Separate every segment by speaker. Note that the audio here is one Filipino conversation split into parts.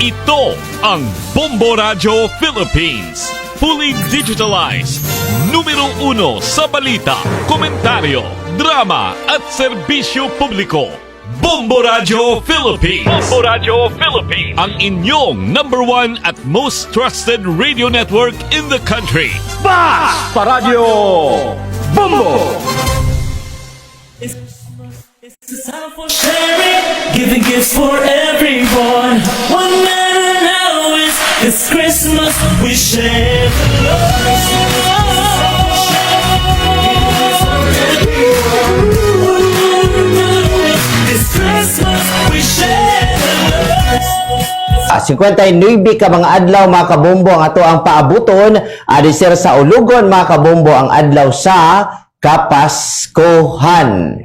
Speaker 1: Ito ang Bombo Radio Philippines. Fully digitalized. Numero 1 sa balita, komentaryo, drama at serbisyo publiko. Bombo Radio Philippines. Bombo Radio Philippines. Ang inyong number 1 at most trusted radio network in the country.
Speaker 2: Basta Radio Bombo!
Speaker 3: It's the time for sharing, giving gifts for everyone. One matter now is it's Christmas. We share the love. It's Christmas. We share the love.
Speaker 4: 59 ka mga adlaw mga kabombo ang ato ang paabuton adisir sa Ulugon mga kabombo ang adlaw sa Kapaskuhan.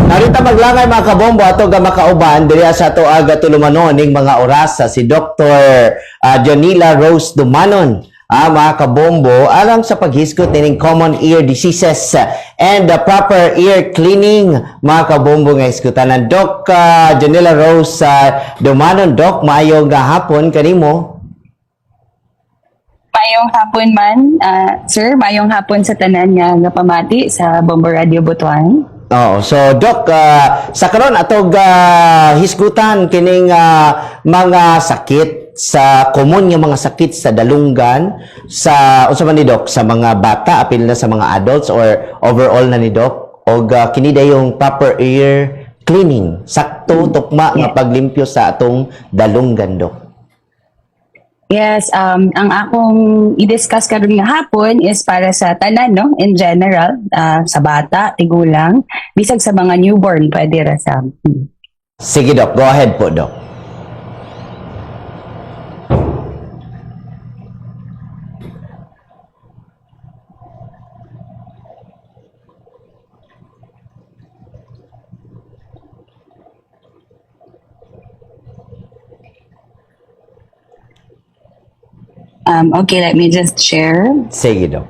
Speaker 4: Narita maglangay mga kabombo ato ga makauban diri sa ato aga tulumanon ning mga oras sa si Dr. Jonila Rose Dumanon mga kabombo alang sa paghisgot ning common ear diseases and the proper ear cleaning mga kabombo nga iskutanan. Doc Jonila Rose Dumanon, Doc, maayong hapon kanimo.
Speaker 5: Mayong hapon man, sir. Mayong hapon sa tanan nga pamati sa Bombo Radio Butuan.
Speaker 4: Oh, so Doc, sa karon atog hisgutan kining mga sakit sa common nga mga sakit sa dalunggan sa unsa man ni Doc sa mga bata apil na sa mga adults or overall na ni Doc og kini dayong proper ear cleaning sakto tukma nga paglimpyo sa atong dalunggan, Doc.
Speaker 5: Yes, ang akong i-discuss karon nga hapon is para sa tanan, no, in general, sa bata, tigulang, bisag sa mga newborn, pwede ra sa.
Speaker 4: Sige, Doc, go ahead po, Doc.
Speaker 5: Okay, let me just share.
Speaker 4: Sige, Doc.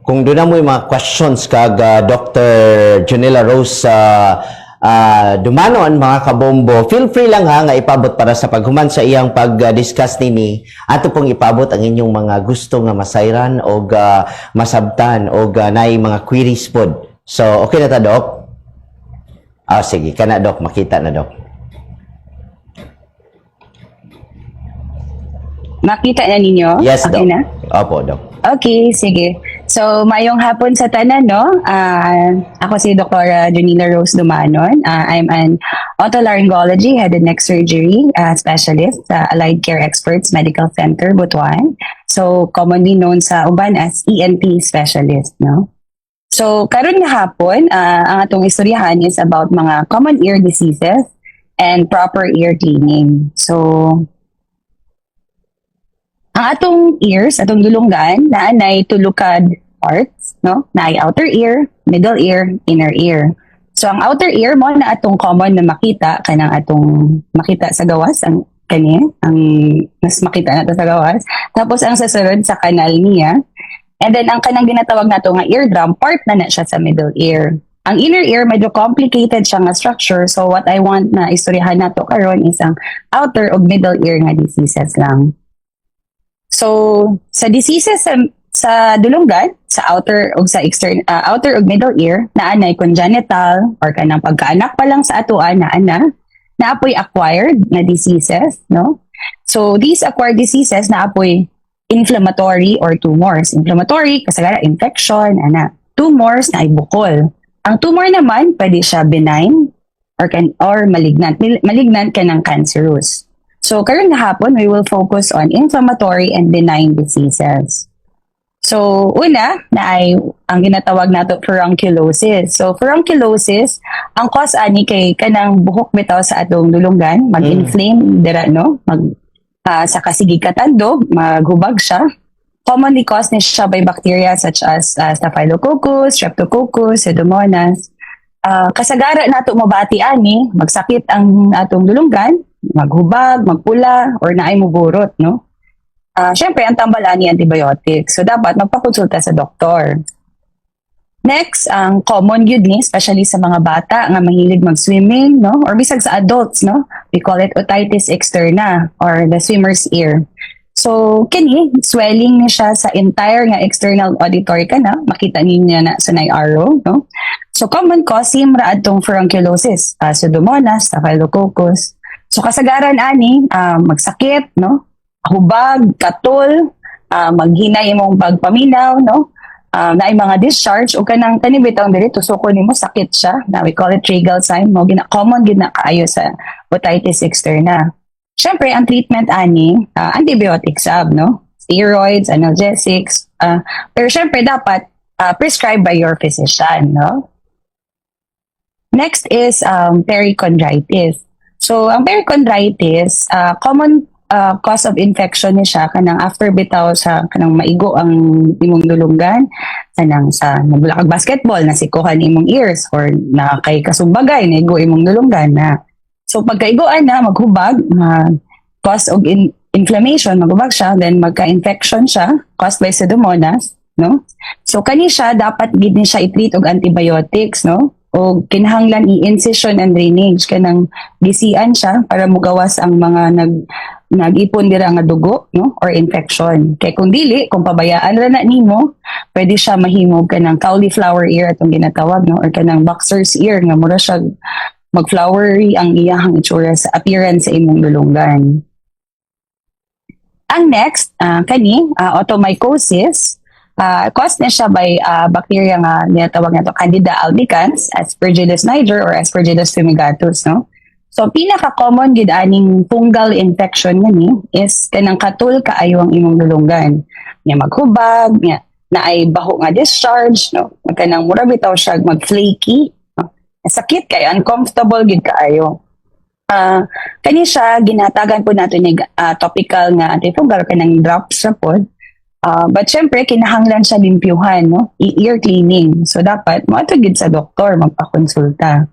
Speaker 4: Kung doon na mo yung mga questions kag Dr. Jonila Rose Dumanon, mga kabombo, feel free lang nga ipabot para sa paghuman sa iyang pag-discuss nini. Ato pong ipabot ang inyong mga gusto nga masayran o masabtan o naay mga queries pod. So, okay na ta, Doc? Sige, kana, Doc. Makita na, Doc.
Speaker 5: Makita na ninyo?
Speaker 4: Yes,
Speaker 5: okay
Speaker 4: Doc.
Speaker 5: na?
Speaker 4: Opo, Doc.
Speaker 5: Okay, sige. So, mayong hapon sa tanan, no? Ako si Dr. Jonila Rose Dumanon. I'm an otolaryngology, head and neck surgery specialist sa Allied Care Experts Medical Center, Butuan. So, commonly known sa uban as ENT specialist, no? So, karon nga hapon, ang atong istoryahan is about mga common ear diseases and proper ear cleaning. So, ang atong ears, atong dulunggan, naanay tulukad parts, no? Naay outer ear, middle ear, inner ear. So ang outer ear mo na atong common na makita kanang atong makita sa gawas ang ang mas makita nato sa gawas. Tapos ang sasunod sa kanal niya. And then ang kanang ginatawag nato nga eardrum, part na siya sa middle ear. Ang inner ear medyo complicated siya nga structure. So what I want na istoryahan nato karon is ang outer ug middle ear nga diseases lang. So, sa diseases sa dulunggan, sa outer ug sa outer ug middle ear, naanay congenital or kanang pagkaanak pa lang sa atoan naapoy acquired na diseases, no? So, these acquired diseases naapoy inflammatory or tumors. Inflammatory kasagaran infection, tumors na ay bukol. Ang tumor naman pwede siya benign or malignant. Malignant kanang cancerous. So, karon nga hapon, we will focus on inflammatory and benign diseases. So, una, na ay ang ginatawag nato furunculosis. So, furunculosis, ang cause ani kay kanang buhok bitaw sa atong dulunggan, mag-inflame dira, no? Sa kasigig katandog, maghubag siya. Commonly caused ni siya by bacteria such as Staphylococcus, Streptococcus, Pseudomonas. Kasagara nato mabati ani, magsakit ang atong dulunggan, maghubag, magpula, or naay muburot, no? Siyempre, ang tambalan ni antibiotics. So, dapat magpakonsulta sa doktor. Next, ang common yun ni, especially sa mga bata nga mahilig mag-swimming, no? Or bisag sa adults, no? We call it otitis externa or the swimmer's ear. So, kini, swelling ni siya sa entire nga external auditory kana, makita ninyo na sa arrow, no? So, common cause, simra atong furunculosis, Pseudomonas, Staphylococcus. So, kasagaran ani, magsakit, no? Hubag, katul, maghinay imong pagpaminaw, no? Na mga discharge o kanang kanibitang diri tusoko nimo sakit siya na we call it tragal sign mo common gid na kaayo sa otitis externa. Syempre ang treatment ani antibiotic sab no, steroids, analgesics, pero syempre dapat prescribed by your physician no. Next is perichondritis. So ang perichondritis common cause of infection ni siya kanang after bitaw sa kanang maigo ang imong dulunggan kanang sa nagbulakag basketball na sikuhan imong ears or na kay kasumbagay naigo imong dulunggan na so pagkaigoan na maghubag cause of inflammation maghubag siya then magka-infection siya caused by Pseudomonas no so kani siya dapat gid ni siya i-treat og antibiotics no o kinahanglan i-incision and drainage kanang gisian siya para mugawas ang mga nag-ipon dira nga dugo no or infection kay kung dili kung pabayaan ra na nimo pwede siya mahimog kanang cauliflower ear atong ginatawag no or kanang boxer's ear nga mura siya mag-flowery ang iyahang itsura sa appearance sa imong dulunggan. Ang next automycosis. Caused na siya by bacteria nga tinatawag na to Candida albicans, Aspergillus niger or Aspergillus fumigatus, no? So pinaka-common gid aning fungal infection ngani is kanang katul kaayo ang imong dulunggan. Nya maghubag, nya naay baho nga discharge, no? Kanang mura bitaw siya mag-flaky, no? Sakit kay uncomfortable gid kaayo. Kani siya ginatagan po nato ni topical nga antifungal kanang drops ra pod. But syempre, kinahanglan siya limpyuhan, no? Ear cleaning. So, dapat, maatagid sa doktor, magpakonsulta.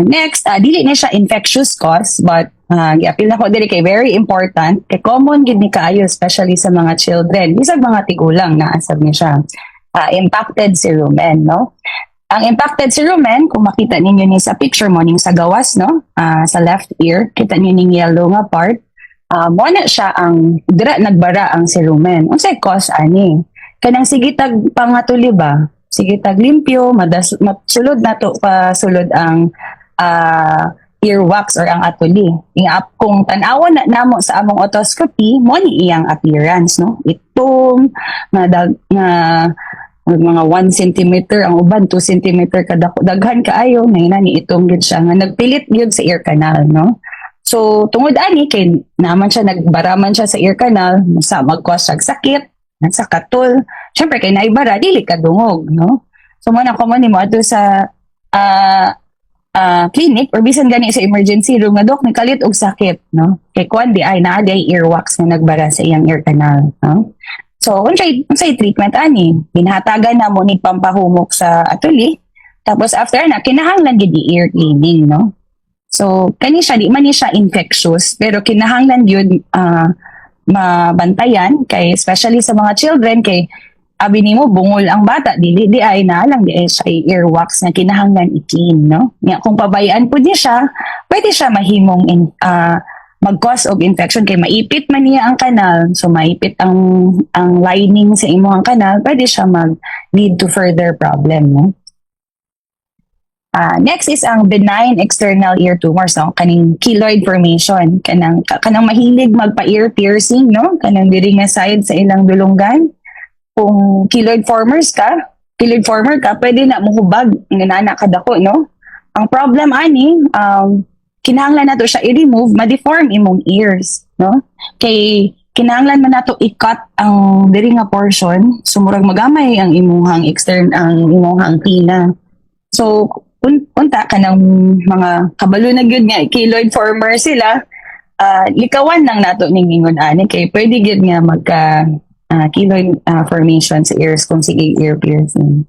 Speaker 5: Next, dili na siya infectious cause, but i-appeal na ko dili kay very important, kay common gid ni kaayo, especially sa mga children. Bisag mga tigulang, naasab niya siya. Impacted cerumen, no? Ang impacted cerumen, kung makita ninyo ni sa picture mo, ning sa gawas, no? Sa left ear, kita ninyo ning yellow nga part, mo na siya ang dira nagbara ang cerumen. Unsay cause ani? Kanang sigitag pangatuli ba? Sigitag limpyo, matsulod nato pa sulod ang earwax or ang atuli. Kung tan-awon na namo sa among otoscopy, mo ni iyang appearance no. Itom nga mga 1 cm ang uban 2 cm kada daghan kaayo na ni itong gid siya nga nagpilit gyud sa ear canal no. So, tungod ani, kay naman siya, nagbaraman siya sa ear canal, mag-cause siya sakit, sa katul. Siyempre, kay naibara, dili ka dungog, no? So, muna ko mo ato sa clinic, or bisan gani sa emergency room, nga dok, nikalit og sakit, no? Kay kuan di ay, naaday earwax na nagbara sa iyang ear canal, no? So, unsay treatment ani? Binhatagan na mo ni pampahumok sa atuli, tapos after na, kinahanglan gid ear cleaning, no? So, kani siya, di man siya infectious, pero kinahanglan yun mabantayan, kay especially sa mga children, kay abi nimo bungol ang bata, di ay na lang, di ay siya earwax na kinahanglan i-clean, no? Kung pabayaan po niya siya, pwede siya mahimong mag-cause of infection, kay maipit man niya ang kanal, so maipit ang lining sa imong kanal, pwede siya mag-lead to further problem, no? Next is ang benign external ear tumors, no? Kaning keloid formation, kanang mahilig magpa-ear piercing, no? Kanang diri nga side sa ilang dulunggan. Kung keloid former ka, pwede na muhubag nga nana kadako, no? Ang problem ani, kinahanglan nato siya i-remove, ma-deform imong ears, no? Kay kinahanglan man nato i-cut ang diri nga portion, sumurag magamay ang imuhang imuhang pina. So, unta ka ng mga kabalo na gyud nga keloid former sila, likawan lang nato ning ingon ani kay pwede gyud nga magka keloid formation sa ears kung sige ear piercing.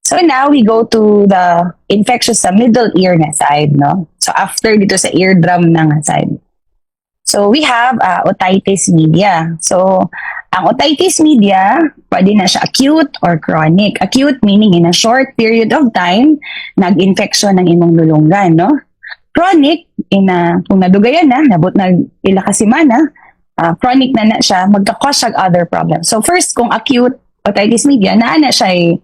Speaker 5: So now we go to the infectious sa middle ear na side, no? So after dito sa eardrum na nga side. So we have otitis media. So Ang otitis media, pwede na siya acute or chronic. Acute meaning in a short period of time, nag-infection ng imong dulunggan, no? Chronic, kung nadugayan na, nabot na ila ka semana, chronic na siya, magka-cause siya other problems. So first, kung acute otitis media, na siya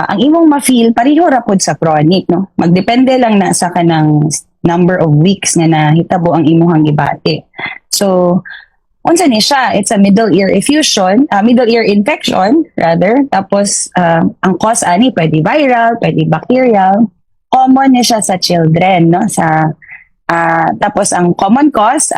Speaker 5: ang imong ma-feel, pareho rapod sa chronic, no? Magdepende lang na sa kanang number of weeks na nahitabo ang imong gibati. So, unsa ni siya? It's a middle ear infection rather. Tapos ang cause ani pwede viral, pwede bacterial. Common ni siya sa children, no? Tapos ang common cause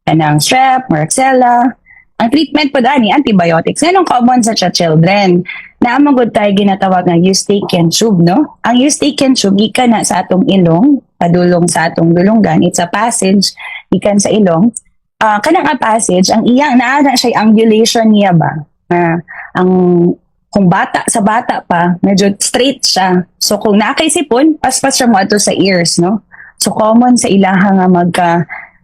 Speaker 5: kanang strep, varicella. Ang treatment po ani antibiotics. Ganong common sa children. Naamagod tayo ginatawag ng eustachian tube, no? Ang eustachian tube gikan na sa atong ilong, padulong sa atong dulunggan. It's a passage gikan sa ilong. Kanang passage, ang iyang naana siya angulation niya ba? Kung bata pa, medyo straight siya. So kung nakay sipon, paspas siya mo ato sa ears, no? So common sa ilaha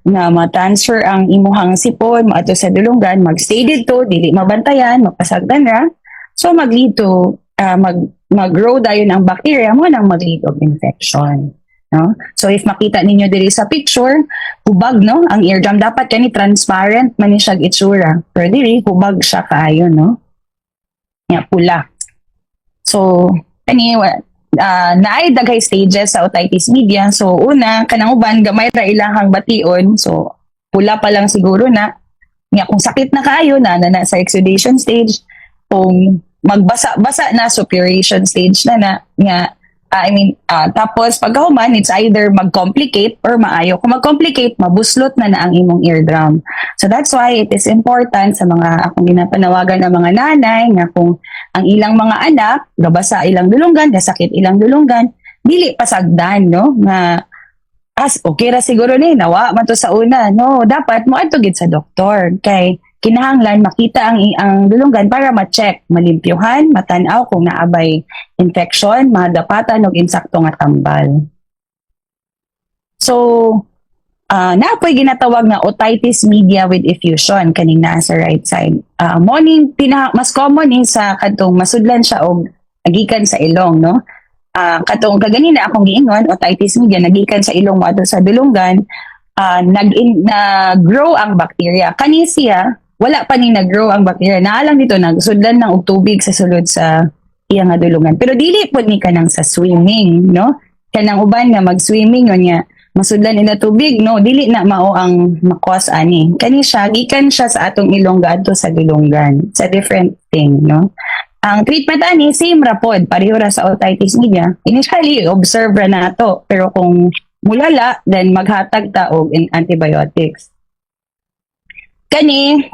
Speaker 5: nga ma-transfer ang imuhang sipon mo ato sa dulunggan, mag-stay dito, dili mabantayan, mapasagdan ra. So mag-lead to mag-grow dayon ang bacteria mo nang mag-lead of infection. No? So if makita ninyo diri sa picture, hubag, no? Ang eardrum dapat kani transparent man ni siya itsura. Pero diri hubag siya kaayo, no? Nya pula. So naay daghay stages sa otitis media. So una kanang uban gamay ra ilahang bation. So pula pa lang siguro na. Nya kung sakit na kaayo na sa exudation stage, kung magbasa-basa na suppuration stage na nga tapos pagkahuman, it's either mag-complicate or maayo. Kung mag-complicate, mabuslot na ang imong eardrum. So that's why it is important sa mga akong ginapanawagan ng mga nanay nga kung ang ilang mga anak, gabasa ilang dulunggan, gasakit ilang dulunggan, dili pasagdan, no? Nga, okay ra siguro ni, nawa man to sa una. No, dapat mo atugid sa doktor. Kay kinahanglan makita ang dulunggan para ma-check, malimpyuhan, matanaw kung naabay infection, madapatan og insakto nga tambal. So, naapoy ginatawag na otitis media with effusion kaning naa sa right side. Mas common sa kadtong masudlan siya og nagikan sa ilong, no? Katong kaganina akong giingon, otitis media nagikan sa ilong mo ato sa dulunggan, nag-grow ang bacteria. Kani siya wala pa ni nag-grow ang bacteria. Naalang dito, nagsudlan ng tubig sa sulod sa iyang dulungan. Pero dili po ni kanang sa swimming, no? Kanang uban nga mag-swimming, niya masudlan nila tubig, no? Dili na mao ang makos ani. Kani siya, gikan siya sa atong ilong gadto sa dulungan. It's a different thing, no? Ang treatment ani, same rapod, pareho ra sa otitis media. Initially, observe ra na to. Pero kung mulala, then maghatag ta og antibiotics. Kani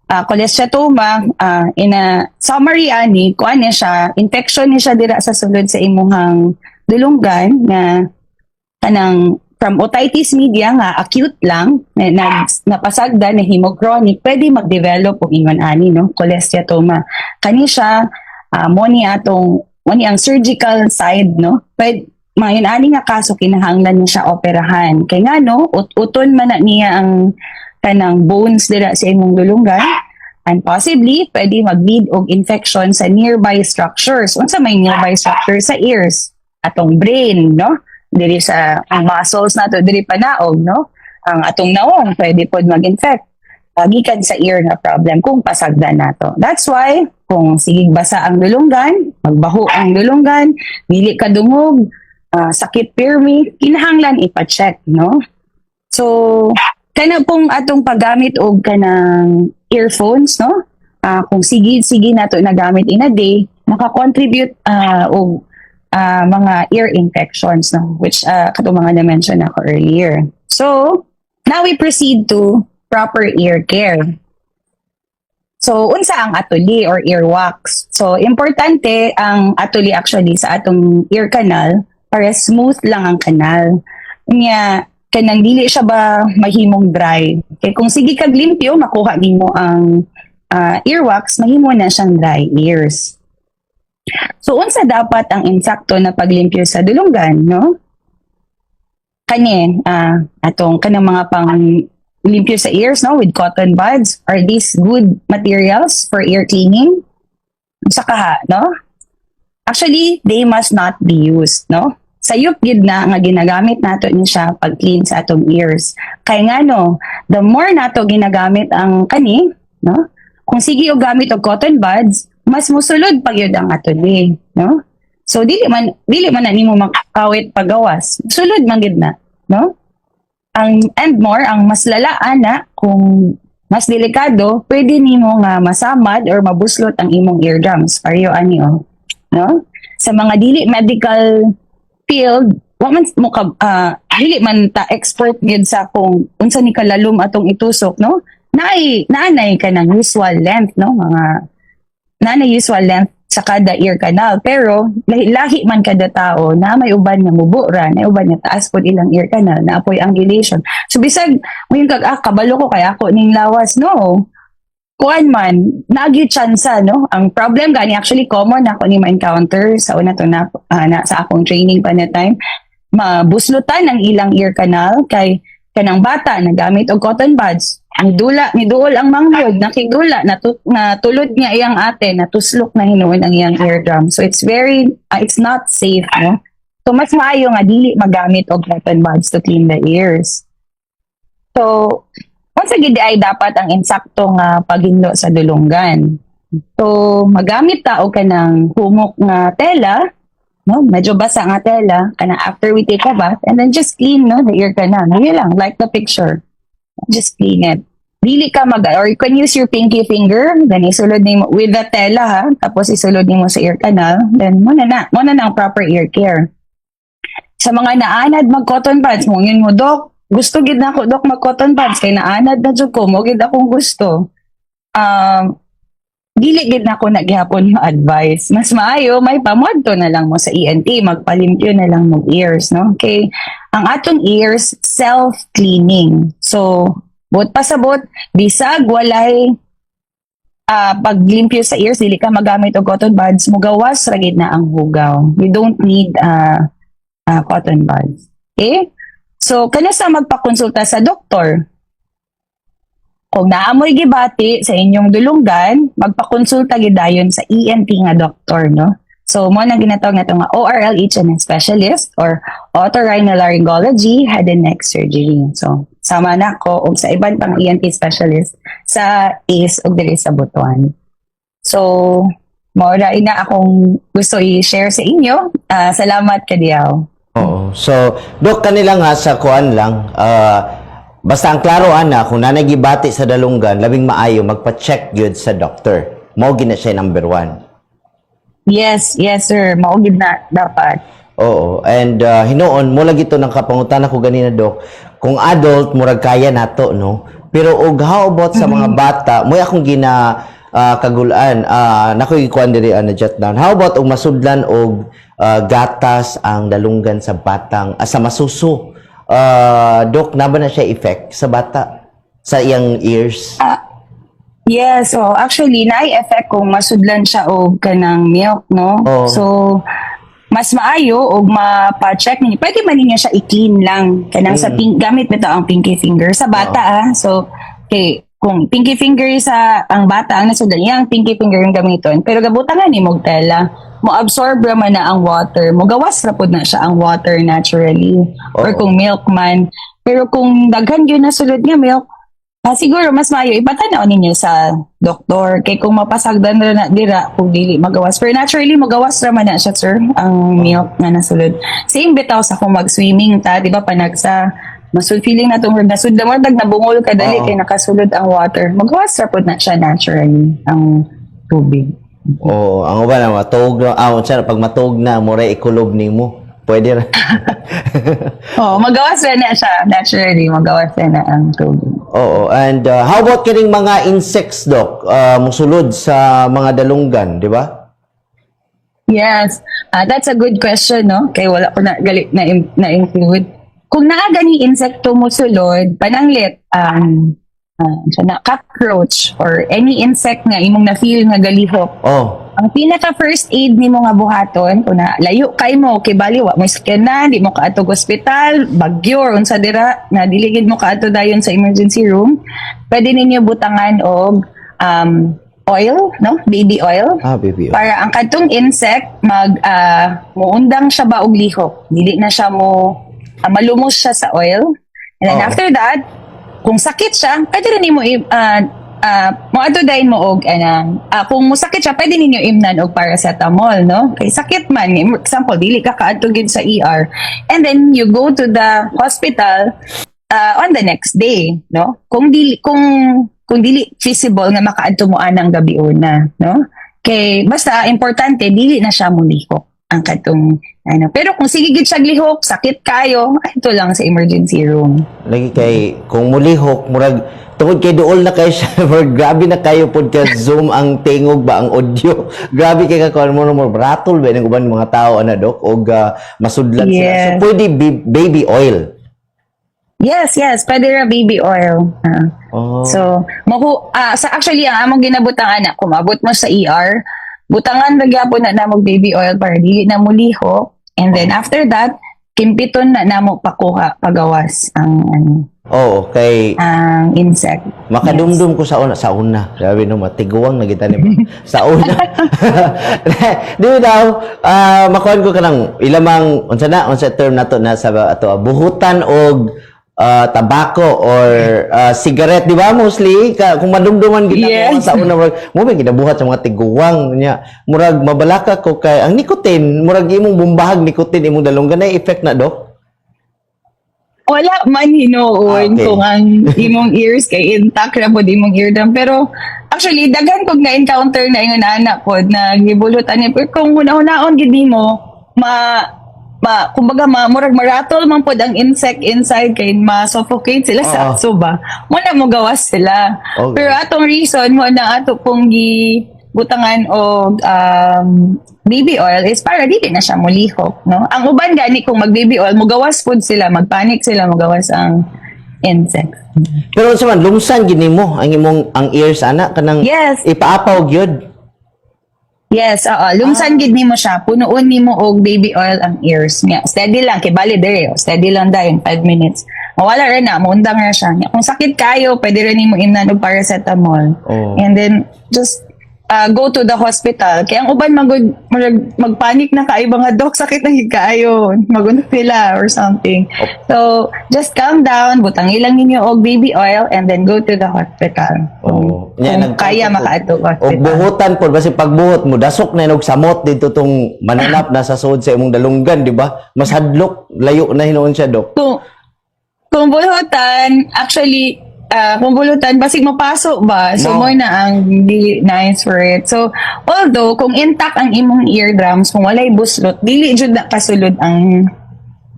Speaker 5: cholesteatoma, in a summary ani kuan siya, infection ni siya dira sa sulod sa imuhang dulunggan nga kanang from otitis media nga acute lang napasagda na hemochronic, pwede mag-develop og ingon ani, no, cholesteatoma. Kani siya mo ni ang surgical side, no, pwede mayon ani nga kaso kinahanglan niya siya operahan kay nga, no, uton man na niya ang kanang bones dira sa imong dulunggan, and possibly pwede mag-lead og infection sa nearby structures. Unsa may nearby structure sa ears? Atong brain, no? Diri sa muscles nato diri panaog, no? Ang atong naong pwede pod mag-infect. Gikan sa ear na problem kung pasagdan nato. That's why kung sigig basa ang dulunggan, magbaho ang dulunggan, dili kadungog, sakit pirmi, kinahanglan ipa-check, no? So kana pong atong paggamit og kanang earphones, no? Kung sige nato nagamit in a day, naka-contribute og mga ear infections, no? Which katong mga na-mention ako earlier. So, now we proceed to proper ear care. So, unsa ang atuli or earwax? So, importante ang atuli actually sa atong ear canal para smooth lang ang kanal. Kanang dili siya ba mahimong dry. Kaya kung sige kag limpyo, makuha nimo ang earwax, mahimo na siyang dry ears. So, unsa dapat ang insakto na paglimpyo sa dulunggan, no? Kanang mga limpyo sa ears, no, with cotton buds. Are these good materials for ear cleaning? Saka ha, no? Actually, they must not be used, no? Sayop gid na nga ginagamit nato ni siya pag clean sa atong ears. Kay nga no, the more nato ginagamit ang kani, no? Kung sige og gamit og cotton buds, mas musulod pag yun ang atuli, no? So dili man na nimo makawit pagawas. Sulod man gid na, no? And more, ang mas lalaan na kung mas delikado, pwede nimo nga masamad or mabuslot ang imong eardrums. Pareho ani no? Sa mga dili medical field, wa man mo ka dili man ta expert gyud sa kung unsa ni kalalom atong itusok, no? Naanay ka ng usual length, no? Naanay usual length sa kada ear canal, pero lahi man kada tao na may uban nga mubura, na uban nga taas pod ilang ear canal na apoy angulation. So bisag mo yung kabalo ko kaya ako ning lawas, no? Kuan man nagi tsansa, no? Ang problem gani actually common ako ni ma-encounter sa una to na sa akong training pa na time, mabuslutan ang ilang ear canal kay kanang bata nagamit og cotton buds. Ang ni duol ang manghod, nakigula, natulod niya iyang ate, natuslok na hinuon ang iyang eardrum. So it's it's not safe, no? So mas maayo nga dili magamit og cotton buds to clean the ears. So, once again, ay dapat ang insakto nga paghinlo sa dulonggan. So, magamit ta og kanang humok nga tela, no? Medyo basa nga tela, kana after we take a bath, and then just clean, no, the ear canal. Yun lang, like the picture. Just clean it. Dili ka or you can use your pinky finger, then isulod nimo with the tela ha, tapos isulod nimo sa ear canal, then muna na ang proper ear care. Sa mga naanad mag cotton buds, mungin mo, Dok, gusto gid na ako, Dok, mag cotton buds, kay naanad na jud ko, mo gid akong gusto. Dili gid na ako naghapon yung advice. Mas maayo, may pamodto na lang mo sa ENT, magpalimpyo na lang mo ears, no? Okay, ang atong ears, self-cleaning. So, bot pasabot, bisag walay paglimpyo sa ears, dili ka magamit og cotton buds, mugawas ra gid na ang hugaw. You don't need cotton buds. Okay? So, kana sa magpakonsulta sa doktor, kung naamoy gibati sa inyong dulonggan, magpakonsulta gid dayon sa ENT nga doktor, no? So, mo na ginatawag na ito nga ORL HNS specialist or otorhinolaryngology head and neck surgery. So, sama na ko og sa iban pang ENT specialist sa ACE og dili sa Butuan. So, mo na ina akong gusto i-share sa inyo. Salamat kadiyaw.
Speaker 4: Oo. So, Dok, kanila nga sa kuan lang, basta ang klaro ana, kung nanagibati sa dalunggan, labing maayo, magpa-check yun sa doctor. Mao gina siya number 1.
Speaker 5: Yes, sir. Maugid na dapat.
Speaker 4: Oo. And hinuon, mula gito ng kapangutan ako ganina, Dok, kung adult, murag kaya nato, no? Pero og how about sa mga bata, mo akong kagulaan, nakoy ikuan diri na jot down. How about og masudlan og gatas ang dalunggan sa batang, sa masuso? Dok, naba na siya effect sa bata? Sa iyang ears?
Speaker 5: Yes, so actually, na-effect kung masudlan siya og kanang milk, no?
Speaker 4: Oh.
Speaker 5: So, mas maayo og mapa-check ninyo. Pwede man ninyo siya i-clean lang. Kanang sa gamit nito ang pinky finger sa bata, So, okay, kung pinky finger sa ang bata ang nasudlan, yung pinky finger yung gamiton. Pero gabutan nga ni mog tela, mo absorb man na ang water. Mo gawas ra pud na siya ang water naturally. Or kung milk man. Pero kung daghan gyud na sulod nga milk, siguro mas maayo ipatanaw ninyo sa doktor kay kung mapasagdan na dira kung dili magawas, pero naturally magawas raman na siya, sir, ang milk nga nasulod. Same bitaw sa kung mag-swimming ta, di ba, panagsa feeling na itong nasud na mordag nabungol ka dali kay nakasulod ang water, magawas ra pud na siya naturally ang tubig.
Speaker 4: Ang uban na matog na, pag matog na mura ikulob nimo. Pwede ra.
Speaker 5: Magawas na siya naturally, magawas na ang tubig.
Speaker 4: Oo, and how about kining mga insects, Doc? Musulod sa mga dalunggan, di ba?
Speaker 5: Yes, that's a good question, no? Kaya wala ko na-include. Kung naagani insekto musulod, pananglit, cockroach or any insect nga imong na-feel nga galihok. ang pinaka first aid nimo nga buhaton kung na layo kay mo kay bali wa mo scan na di mo kaadtog ospital bagyo or unsa dira na diligid mo kaadto dayon sa emergency room, pwede ninyo butangan og oil, no? Baby oil.
Speaker 4: Baby.
Speaker 5: Para ang kadtong insect muundang siya ba og lihok. Dili na siya malumos siya sa oil. And then
Speaker 4: Oo.
Speaker 5: after that, kung sakit siya, pwede rin nimo moadto dayon mo og kung musakit siya, pwede ninyo imnan og paracetamol, no? Kay sakit man, example, dili ka kaadto gid sa ER. And then you go to the hospital on the next day, no? Kung dili feasible nga makaadto mo anang gabi una, no? Kay basta importante dili na siya mulihok ang katong pero kung sige gid siya lihok, sakit kayo, ito lang sa emergency room.
Speaker 4: Lagi kay kung mulihok murag tungod kay duol na kay siya murag grabe na kayo pod ka zoom ang tingog ba ang audio. Grabe kay ka kon mo rattle ba ng uban mga tao Dok og masudlan sila.
Speaker 5: Yes.
Speaker 4: So pwede baby oil.
Speaker 5: Yes, pwede ra baby oil.
Speaker 4: Oh.
Speaker 5: So, actually, ang among ginabutangan na, kung abot mo sa ER, butangan nagyapon na namog baby oil para dili na mulihok. And then after that, kimpiton na namo pakuha, pagawas ang
Speaker 4: Okay.
Speaker 5: ang insect.
Speaker 4: Makadumdum ko sa una. Grabe no, matiguang na kita ni sa una. Di daw, makuhan ko ka ng ilamang, unsa term na to, nasa buhutan og tabako or cigarette, di ba? Mostly, kung madumduman ginagawa
Speaker 5: Yes.
Speaker 4: sa una, mo may ginabuhat sa mga tiguang niya. Murag, mabalaka ko kay, ang nicotine, murag imong bumbahag nicotine, imong dalunggan na effect na, Dok?
Speaker 5: Wala man hinuon
Speaker 4: Okay.
Speaker 5: kung ang imong ears kay intact ra pod imong eardrum, pero actually daghan kog na encounter na ingon anak pod na gibulutan niya, pero kung una-unaon gid nimo kumbaga murag maratol man pod ang insect inside kay ma-suffocate sila sa
Speaker 4: Oo.
Speaker 5: aso ba. Muna mo gawas sila.
Speaker 4: Okay.
Speaker 5: Pero atong reason mo na ato pong butangan og baby oil is para dili na siya mulihok, no? Ang uban gani kung mag baby oil mugawas pod sila, magpanic sila, mugawas ang insect.
Speaker 4: Pero sa man, lumsan gini mo ang ears ana kanang
Speaker 5: Yes.
Speaker 4: ipaapaw gyud.
Speaker 5: Yes, lumsan gid nimo siya, punuon nimo og baby oil ang ears niya. Steady lang kay bali dire, steady lang dayon 5 minutes. Mawala ra na, muundang ra siya. Kung sakit kayo, pwede rin nimo imnan og paracetamol.
Speaker 4: Oh.
Speaker 5: And then just go to the hospital. Kaya ang uban magpanik na kayo mga dok, sakit na gid kaayo, magunot sila or something. So just calm down, butang ilang ninyo og baby oil and then go to the hospital.
Speaker 4: Oo.
Speaker 5: Kung kaya makaadto
Speaker 4: O
Speaker 5: hospital.
Speaker 4: buhutan po, basi pagbuhot mo, dasok na og samot dito tong mananap na sa sud sa imong dalunggan, di ba? Mas hadlok, layo na hinuon siya, Dok.
Speaker 5: Kung bulutan, actually, kung bulutan, basig mapasok ba? So,
Speaker 4: No.
Speaker 5: mo na ang dili nice for it. So, although, kung intact ang imong eardrums, kung walay buslot, dili jud na kasulod ang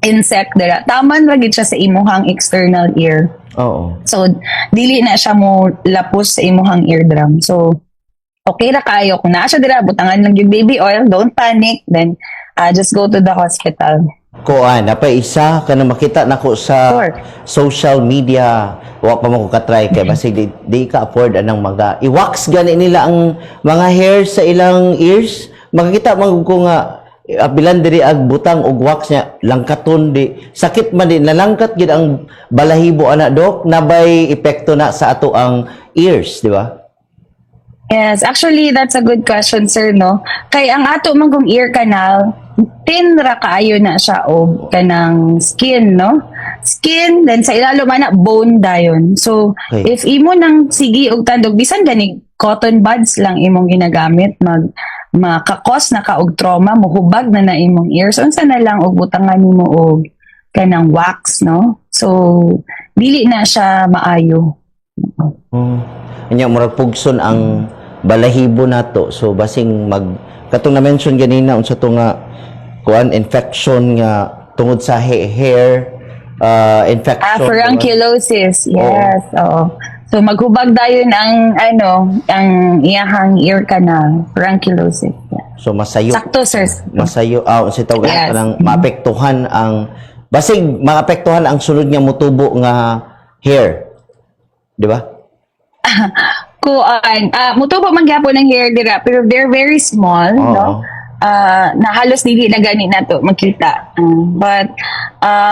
Speaker 5: insect dira. Taman ra gid siya sa imuhang external ear.
Speaker 4: Oo.
Speaker 5: So, dili na siya mo lapos sa imuhang eardrum. So, okay ra kayo. Kung naa siya dira, butangan lang yung baby oil, don't panic, then just go to the hospital.
Speaker 4: Kuan, napay isa ka na makita nako sa
Speaker 5: Sure.
Speaker 4: social media. Wa pa mo ko ka-try kay basi di ka afford anang mga i-wax gani nila ang mga hairs sa ilang ears. Makikita man ko nga bilan diri ag butang og wax niya langkaton di sakit man di nalangkat gid ang balahibo ana, Dok, nabay epekto na sa ato ang ears, di ba?
Speaker 5: Yes, actually, that's a good question, sir, no? Kay ang ato man kung ear canal, thin ra kaayo na siya og kanang skin, no? Skin, then sa ilalo man na bone dayon. So,
Speaker 4: Okay.
Speaker 5: if imo nang sige og tandog, bisan gani cotton buds lang imong ginagamit, makakos na ka og trauma, muhubag na imong ears. Unsa na lang og butangan nimo og kanang wax, no? So, dili na siya maayo.
Speaker 4: Anya murag pugson ang balahibo nato. So basing katong na mention ganina unsa to nga kuan infection nga tungod sa hair infection.
Speaker 5: Furunculosis. Yes, oo. So maghubag dayon ang ang iyahang ear canal, furunculosis. Yeah.
Speaker 4: So masayo.
Speaker 5: Sakto, sir.
Speaker 4: Masayo unsa tawag
Speaker 5: Yes.
Speaker 4: kanang maapektuhan ang basing maapektuhan ang sulod nga motubo nga hair. Di ba?
Speaker 5: Muto pa man gyapon ng hair dira, pero they're very small,
Speaker 4: Oo.
Speaker 5: no? Na halos dili na gani nato makita. But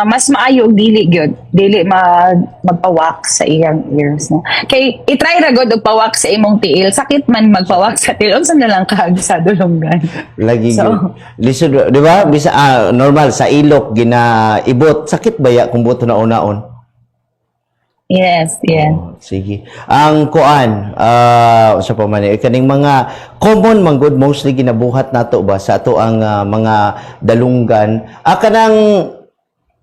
Speaker 5: mas maayo og dili gyud. Dili magpa-wax sa iyang ears, no? Kay i-try ra gud og pa-wax sa imong tiil. Sakit man magpa-wax sa tiil. Unsa na lang kag sa dulonggan.
Speaker 4: Lagi
Speaker 5: So-
Speaker 4: yun. Lisod, di ba? Bisa, normal, sa ilok, ginaibot. Sakit ba ya kung buto na unaon?
Speaker 5: Yes, yeah.
Speaker 4: Sige. Ang kuan, sa pamani, kaning mga common man good mostly ginabuhat nato ba sa ato ang mga dalunggan. Kanang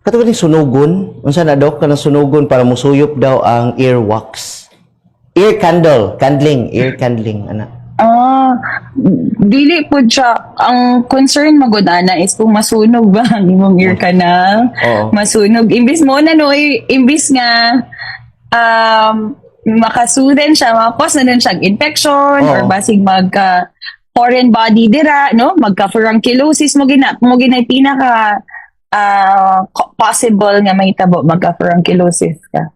Speaker 4: katong sunugon, unsa na dok kanang sunugon para musuyop daw ang earwax. Ear candling ana.
Speaker 5: Dili po siya. Ang concern magod ana is kung masunog ba ang imong ear canal.
Speaker 4: Oo.
Speaker 5: Masunog. Imbis mo na no, imbis nga makasuden siya, mapos na din siya infection
Speaker 4: Oo.
Speaker 5: or basig magka foreign body dira, no? Magka-furunculosis mo ginay pinaka possible nga mahitabo magka-furunculosis ka.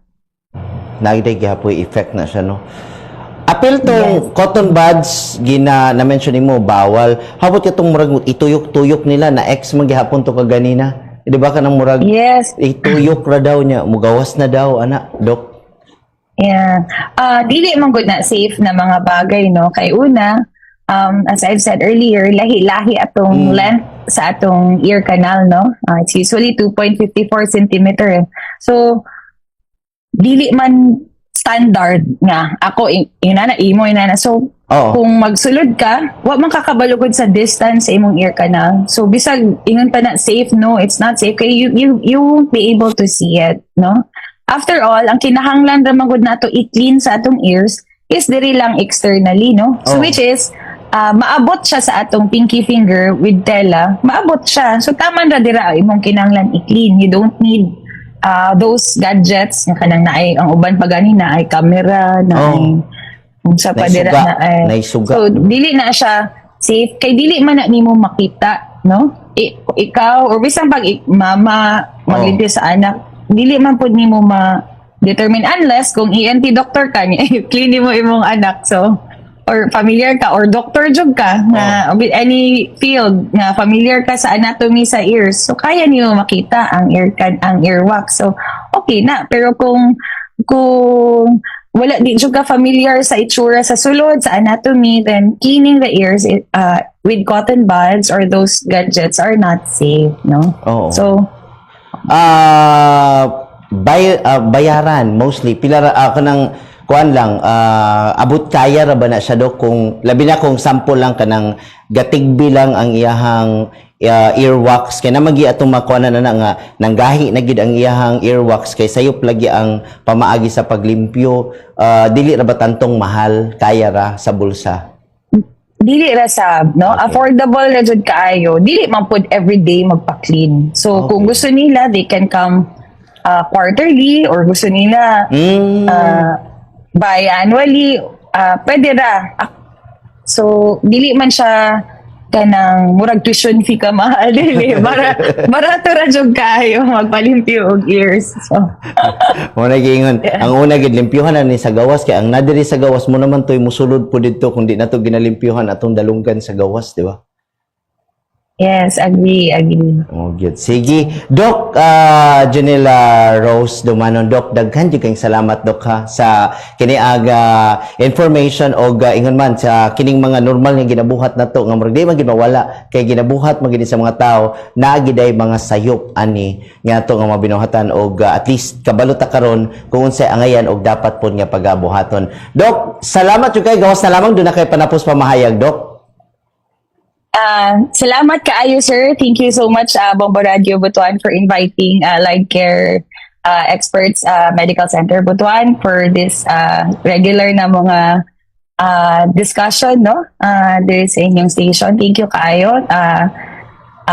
Speaker 4: Nagday gyapon effect na siya no. Apil tong cotton buds na-mention nimo bawal. Habot katong murag ituyok-tuyok nila na ex man gihapon to kaganina. Di ba kanang murag
Speaker 5: Yes.
Speaker 4: ituyok ra daw niya, mugawas na daw ana, dok.
Speaker 5: Yeah. Dili man gud na safe na mga bagay, no? Kay una, as I've said earlier, lahi-lahi atong length sa atong ear canal, no? It's usually 2.54 centimeter. So, dili man standard nga. Ako, inana. So,
Speaker 4: Oo.
Speaker 5: kung magsulod ka, wa man kakabalugod sa distance sa imong ear canal. So, bisag ingon pa na safe, no? It's not safe. Kaya you won't be able to see it, no? After all, ang kinahanglan ra magud nato i-clean sa atong ears is diri lang externally, no? So
Speaker 4: Oh.
Speaker 5: which is maabot siya sa atong pinky finger with tela, maabot siya. So taman ra dira imong kinahanglan i-clean. You don't need those gadgets nga kanang naay ang uban pa gani na ay camera na ay unsa pa dira
Speaker 4: Naisuga.
Speaker 5: na ay.
Speaker 4: Naisuga.
Speaker 5: So dili na siya safe kay dili man na nimo makita, no? Ikaw or bisan pag mama maglimpyo sa anak, dili man pud nimo ma-determine unless kung ENT doctor ka niya, clean mo imong anak. So, or familiar ka, or doctor jud ka, na with any field, na familiar ka sa anatomy sa ears. So, kaya niyo makita ang earwax. So, okay na. Pero kung wala di jud ka familiar sa itsura sa sulod, sa anatomy, then cleaning the ears with cotton buds or those gadgets are not safe, no?
Speaker 4: Oo.
Speaker 5: So,
Speaker 4: Bayaran mostly pila ra kanang kuan lang abot kaya ra ba na siya dok kung labi na kung sample lang kanang gatigbi lang ang iyahang earwax kay na magi atong makuha na nga nanggahi na gid ang iyahang earwax kay sayop lagi ang pamaagi sa paglimpyo dili ra ba tantong mahal kaya ra sa bulsa.
Speaker 5: Dili ra sab, no?
Speaker 4: Okay.
Speaker 5: Affordable na jud kaayo. Dili man pud everyday magpa-clean. So kung gusto nila, they can come quarterly or gusto nila biannually, pwede ra. So dili man siya kanang murag tuition fee ka mahal dili. Barato ra jud kaayo magpalimpyo og ears. So
Speaker 4: Mo na giingon, ang una gid limpyuhan na ni sa gawas kay ang nadiri sa gawas mo naman toy musulod po didto kung di nato ginalimpyuhan atong dalunggan sa gawas, di ba?
Speaker 5: yes, agree.
Speaker 4: Oh, good. Sige, Doc Janela Rose Dumanon, Doc, daghan jud kayong salamat Doc ha sa kini aga information og ingon man sa kining mga normal nga ginabuhat nato nga murag di man gid mawala kay ginabuhat man gid sa mga tao naa gid ay mga sayop ani nga ato nga mabinuhatan og at least kabalo ta karon kung unsay angayan og dapat pod nga pagabuhaton. Doc, salamat jud kay gawas na lamang do na kay panapos pamahayag, Doc.
Speaker 5: Salamat kaayo, sir. Thank you so much, Bombo Radio Butuan, for inviting Live Care Experts Medical Center Butuan for this regular na mga discussion, no? There sa inyong station. Thank you kaayo.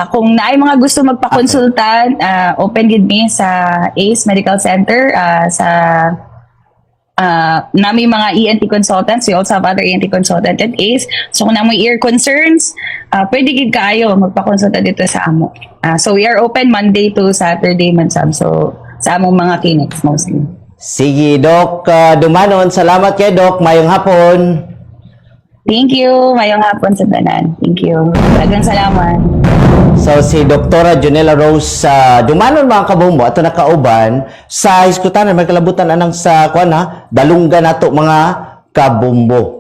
Speaker 5: Kung naay mga gusto magpakonsultan, open gid me sa ACE Medical Center sa nami mga ENT consultants. We also have other ENT consultants at ACE. So kung namoy ear concerns, pwede gid kayo magpakonsulta dito sa amo. So we are open Monday to Saturday man sab. So sa among mga clinics mostly.
Speaker 4: Sige, Doc Dumanon. Salamat kay Doc. Mayong hapon.
Speaker 5: Thank you. Mayong hapon sa tanan. Thank you. Talagang salamat.
Speaker 4: So, si Dr. Jonela Rose Dumanon, mga kabombo, ato nakauban sa Iskutanan, may kalabutan anang sa, dalunggan nato mga kabombo.